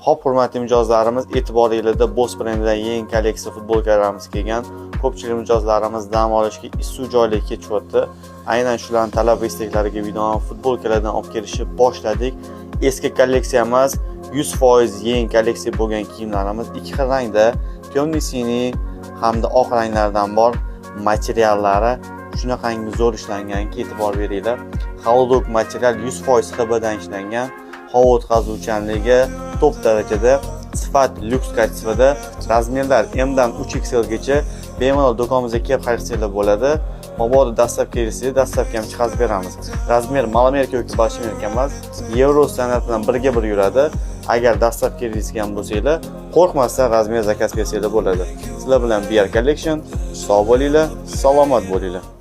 Xo'p, hurmatli mijozlarimiz, e'tiboringizda Boss brendidan yangi kolleksiya futbolkalarimiz kelgan. Ko'pchilik mijozlarimiz dam olishga issiq joylarga ketyapti. Aynan shularning talab va istaklariga binoan futbolkalardan olib kelishni boshladik. Eski kolleksiya emas, 100% yangi kolleksiya bo'lgan kiyimlarimiz ikki xil rangda, temno-siniy hamda oq ranglardan bor. Materiallari shunaqangi zo'r ishlanganki, e'tibor beringlar. Halodok material 100% HBdan ishlangan. Havo o'tkazuvchanligi top darajada, sifat lyuks kачествоda, razmerlar M dan 3XL gacha bemalol do'konimizga kelib xarisanglar bo'ladi. Mabodo dastlab kelsa, dastlabki ham chiqarib beramiz. Razmer malamerka yoki bolshemerka emas, Euro standart bilan birga bir yuradi. Agar dastlab kelgan bo'lsanglar, qo'rqmasdan razmer zakaz bersanglar bo'ladi. Sizlar bilan BR Collection, sog' bo'linglar, salomat bo'linglar.